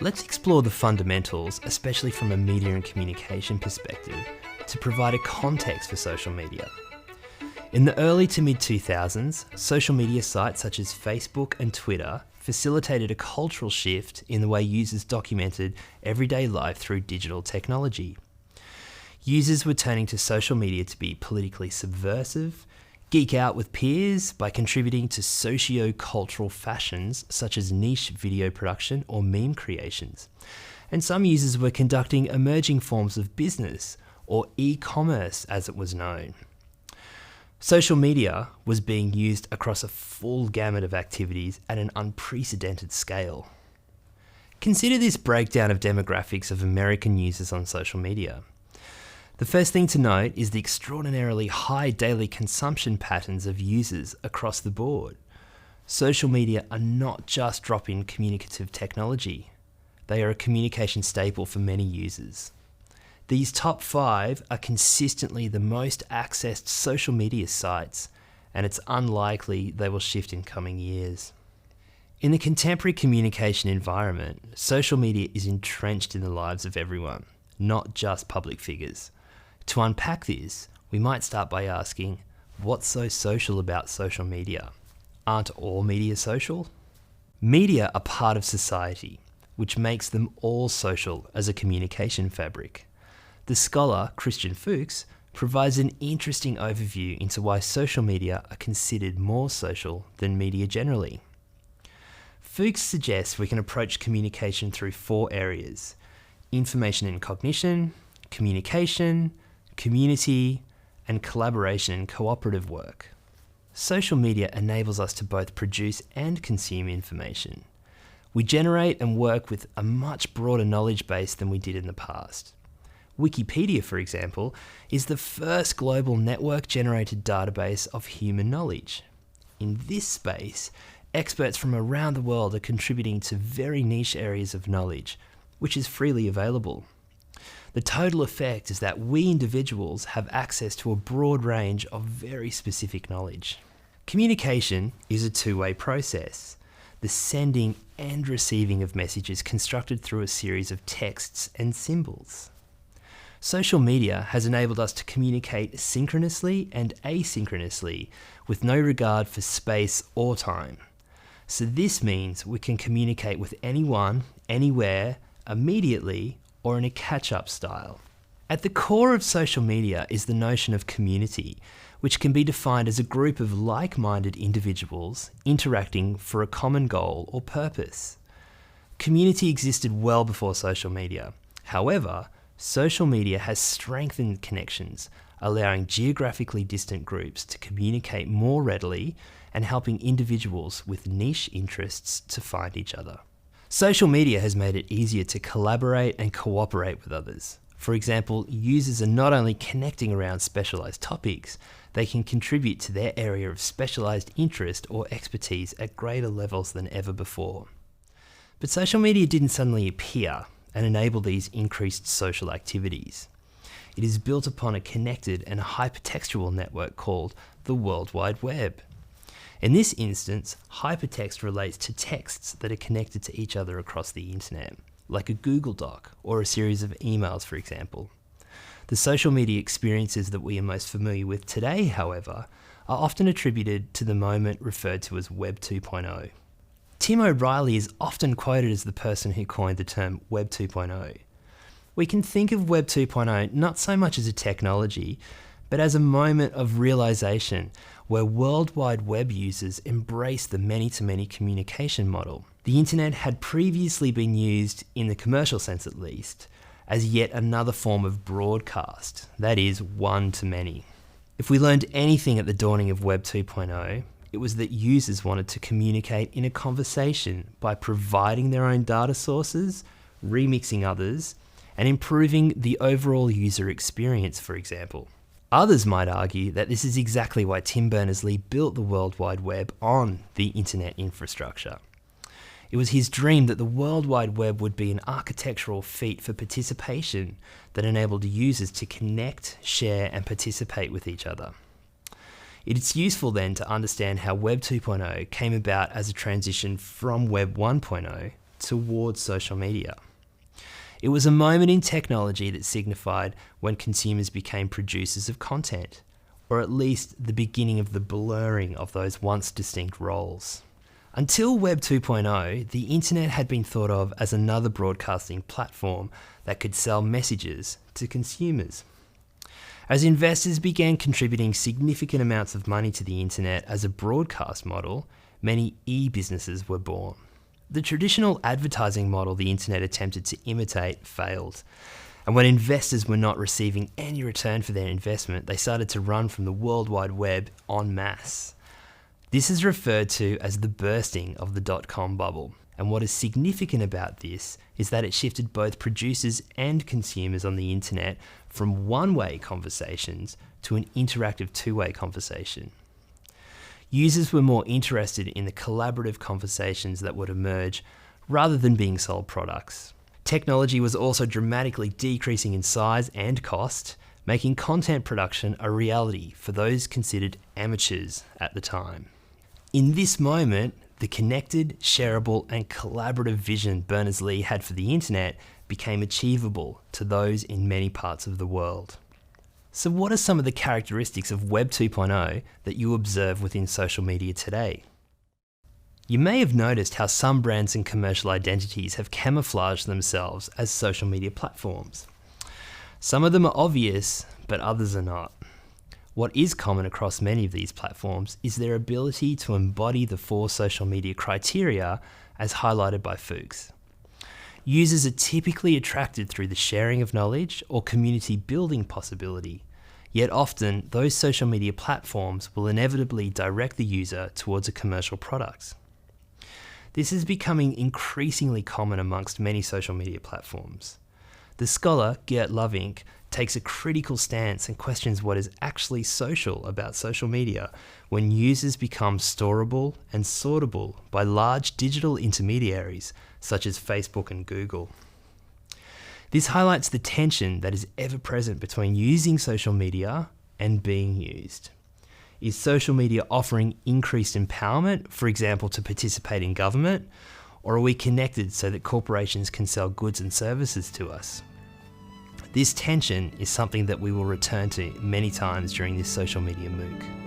Let's explore the fundamentals, especially from a media and communication perspective, to provide a context for social media. In the early to mid-2000s, social media sites such as Facebook and Twitter facilitated a cultural shift in the way users documented everyday life through digital technology. Users were turning to social media to be politically subversive, geek out with peers by contributing to socio-cultural fashions such as niche video production or meme creations. And some users were conducting emerging forms of business, or e-commerce as it was known. Social media was being used across a full gamut of activities at an unprecedented scale. Consider this breakdown of demographics of American users on social media. The first thing to note is the extraordinarily high daily consumption patterns of users across the board. Social media are not just drop-in communicative technology. They are a communication staple for many users. These top 5 are consistently the most accessed social media sites, and it's unlikely they will shift in coming years. In the contemporary communication environment, social media is entrenched in the lives of everyone, not just public figures. To unpack this, we might start by asking, what's so social about social media? Aren't all media social? Media are part of society, which makes them all social as a communication fabric. The scholar Christian Fuchs provides an interesting overview into why social media are considered more social than media generally. Fuchs suggests we can approach communication through 4 areas: information and cognition, communication, community, and collaboration and cooperative work. Social media enables us to both produce and consume information. We generate and work with a much broader knowledge base than we did in the past. Wikipedia, for example, is the first global network-generated database of human knowledge. In this space, experts from around the world are contributing to very niche areas of knowledge, which is freely available. The total effect is that we individuals have access to a broad range of very specific knowledge. Communication is a two-way process. The sending and receiving of messages constructed through a series of texts and symbols. Social media has enabled us to communicate synchronously and asynchronously with no regard for space or time. So this means we can communicate with anyone, anywhere, immediately, or in a catch-up style. At the core of social media is the notion of community, which can be defined as a group of like-minded individuals interacting for a common goal or purpose. Community existed well before social media. However, social media has strengthened connections, allowing geographically distant groups to communicate more readily and helping individuals with niche interests to find each other. Social media has made it easier to collaborate and cooperate with others. For example, users are not only connecting around specialized topics, they can contribute to their area of specialized interest or expertise at greater levels than ever before. But social media didn't suddenly appear and enable these increased social activities. It is built upon a connected and hypertextual network called the World Wide Web. In this instance, hypertext relates to texts that are connected to each other across the internet, like a Google Doc or a series of emails, for example. The social media experiences that we are most familiar with today, however, are often attributed to the moment referred to as Web 2.0. Tim O'Reilly is often quoted as the person who coined the term Web 2.0. We can think of Web 2.0 not so much as a technology, but as a moment of realization where World Wide Web users embrace the many-to-many communication model. The internet had previously been used, in the commercial sense at least, as yet another form of broadcast, that is, one-to-many. If we learned anything at the dawning of Web 2.0, it was that users wanted to communicate in a conversation by providing their own data sources, remixing others, and improving the overall user experience, for example. Others might argue that this is exactly why Tim Berners-Lee built the World Wide Web on the internet infrastructure. It was his dream that the World Wide Web would be an architectural feat for participation that enabled users to connect, share, and participate with each other. It's useful then to understand how Web 2.0 came about as a transition from Web 1.0 towards social media. It was a moment in technology that signified when consumers became producers of content, or at least the beginning of the blurring of those once distinct roles. Until Web 2.0, the internet had been thought of as another broadcasting platform that could sell messages to consumers. As investors began contributing significant amounts of money to the internet as a broadcast model, many e-businesses were born. The traditional advertising model the internet attempted to imitate failed. And when investors were not receiving any return for their investment, they started to run from the World Wide Web en masse. This is referred to as the bursting of the dot-com bubble. And what is significant about this is that it shifted both producers and consumers on the internet from one-way conversations to an interactive two-way conversation. Users were more interested in the collaborative conversations that would emerge rather than being sold products. Technology was also dramatically decreasing in size and cost, making content production a reality for those considered amateurs at the time. In this moment, the connected, shareable, and collaborative vision Berners-Lee had for the internet became achievable to those in many parts of the world. So what are some of the characteristics of Web 2.0 that you observe within social media today? You may have noticed how some brands and commercial identities have camouflaged themselves as social media platforms. Some of them are obvious, but others are not. What is common across many of these platforms is their ability to embody the 4 social media criteria as highlighted by Fuchs. Users are typically attracted through the sharing of knowledge or community building possibility, yet often those social media platforms will inevitably direct the user towards a commercial product. This is becoming increasingly common amongst many social media platforms. The scholar Geert Lovink takes a critical stance and questions what is actually social about social media when users become storable and sortable by large digital intermediaries such as Facebook and Google. This highlights the tension that is ever present between using social media and being used. Is social media offering increased empowerment, for example, to participate in government, or are we connected so that corporations can sell goods and services to us? This tension is something that we will return to many times during this social media MOOC.